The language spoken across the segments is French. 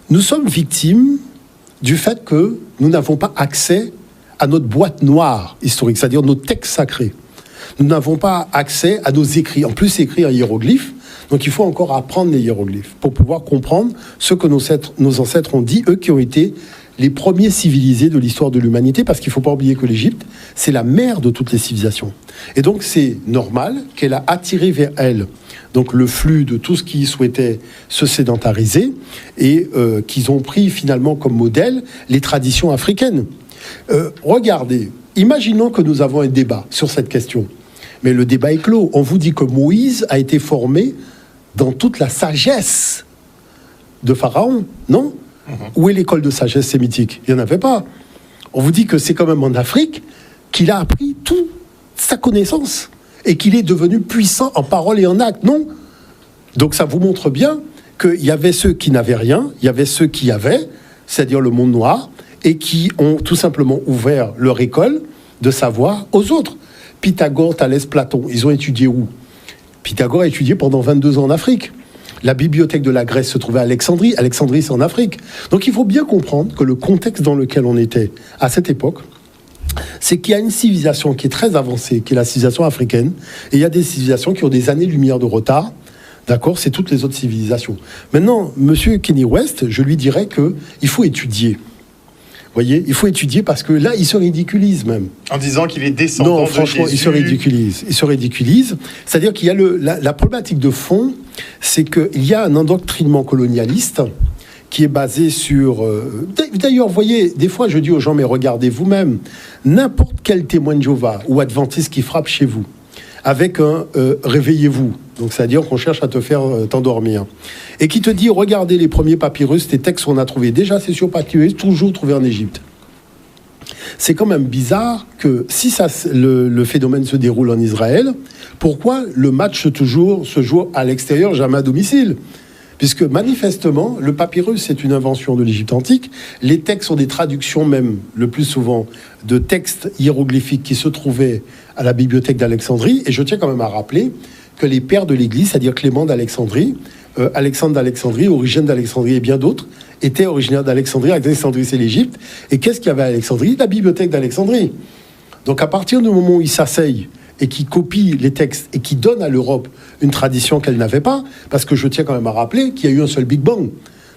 Nous sommes victimes du fait que nous n'avons pas accès à notre boîte noire historique, c'est-à-dire nos textes sacrés. Nous n'avons pas accès à nos écrits. En plus, c'est écrit en hiéroglyphes. Donc, il faut encore apprendre les hiéroglyphes pour pouvoir comprendre ce que nos ancêtres ont dit, eux qui ont été les premiers civilisés de l'histoire de l'humanité, parce qu'il ne faut pas oublier que l'Égypte, c'est la mère de toutes les civilisations. Et donc, c'est normal qu'elle a attiré vers elle donc le flux de tout ce qui souhaitait se sédentariser et qu'ils ont pris finalement comme modèle les traditions africaines. Regardez, imaginons que nous avons un débat sur cette question. Mais le débat est clos. On vous dit que Moïse a été formé dans toute la sagesse de Pharaon, non ? Où est l'école de sagesse sémitique ? Il n'y en avait pas. On vous dit que c'est quand même en Afrique qu'il a appris toute sa connaissance et qu'il est devenu puissant en parole et en acte, non ? Donc ça vous montre bien qu'il y avait ceux qui n'avaient rien, il y avait ceux qui avaient, c'est-à-dire le monde noir, et qui ont tout simplement ouvert leur école de savoir aux autres. Pythagore, Thalès, Platon, ils ont étudié où ? Pythagore a étudié pendant 22 ans en Afrique. La bibliothèque de la Grèce se trouvait à Alexandrie. Alexandrie, c'est en Afrique. Donc il faut bien comprendre que le contexte dans lequel on était à cette époque, c'est qu'il y a une civilisation qui est très avancée, qui est la civilisation africaine, et il y a des civilisations qui ont des années-lumière de retard. D'accord ? C'est toutes les autres civilisations. Maintenant, monsieur Kenny West, je lui dirais qu'il faut étudier. Vous voyez, il faut étudier parce que là, il se ridiculise même. En disant qu'il est descendant de Jésus. Non, franchement, il se ridiculise. Il se ridiculise. C'est-à-dire qu'il y a la problématique de fond, c'est qu'il y a un endoctrinement colonialiste qui est basé sur... D'ailleurs, vous voyez, des fois, je dis aux gens, mais regardez vous-même, n'importe quel témoin de Jéhovah ou adventiste qui frappe chez vous, avec un réveillez-vous, donc c'est-à-dire qu'on cherche à te faire t'endormir, et qui te dit, regardez les premiers papyrus, les textes qu'on a trouvés, déjà c'est sur papyrus, toujours trouvés en Égypte. C'est quand même bizarre que si le phénomène se déroule en Israël, pourquoi le match se joue à l'extérieur, jamais à domicile ? Puisque manifestement, le papyrus, c'est une invention de l'Égypte antique. Les textes sont des traductions même, le plus souvent, de textes hiéroglyphiques qui se trouvaient à la bibliothèque d'Alexandrie. Et je tiens quand même à rappeler que les pères de l'Église, c'est-à-dire Clément d'Alexandrie, Alexandre d'Alexandrie, Origène d'Alexandrie et bien d'autres, étaient originaires d'Alexandrie. Alexandrie, c'est l'Égypte. Et qu'est-ce qu'il y avait à Alexandrie ? La bibliothèque d'Alexandrie. Donc à partir du moment où ils s'asseyent et qui copie les textes et qui donne à l'Europe une tradition qu'elle n'avait pas, parce que je tiens quand même à rappeler qu'il y a eu un seul Big Bang.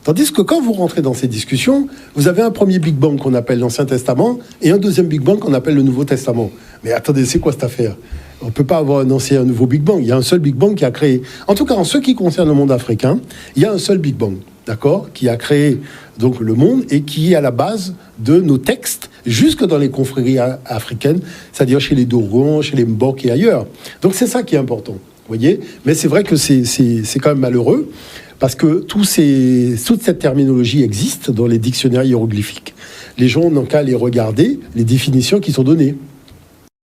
Tandis que quand vous rentrez dans ces discussions, vous avez un premier Big Bang qu'on appelle l'Ancien Testament et un deuxième Big Bang qu'on appelle le Nouveau Testament. Mais attendez, c'est quoi cette affaire ? On ne peut pas avoir un ancien et un nouveau Big Bang. Il y a un seul Big Bang qui a créé... En tout cas, en ce qui concerne le monde africain, il y a un seul Big Bang, d'accord, qui a créé donc le monde et qui est à la base de nos textes, jusque dans les confréries africaines, c'est-à-dire chez les Dogons, chez les Mbok et ailleurs. Donc c'est ça qui est important, vous voyez. Mais c'est vrai que c'est quand même malheureux, parce que toute cette terminologie existe dans les dictionnaires hiéroglyphiques. Les gens n'ont qu'à aller regarder les définitions qui sont données.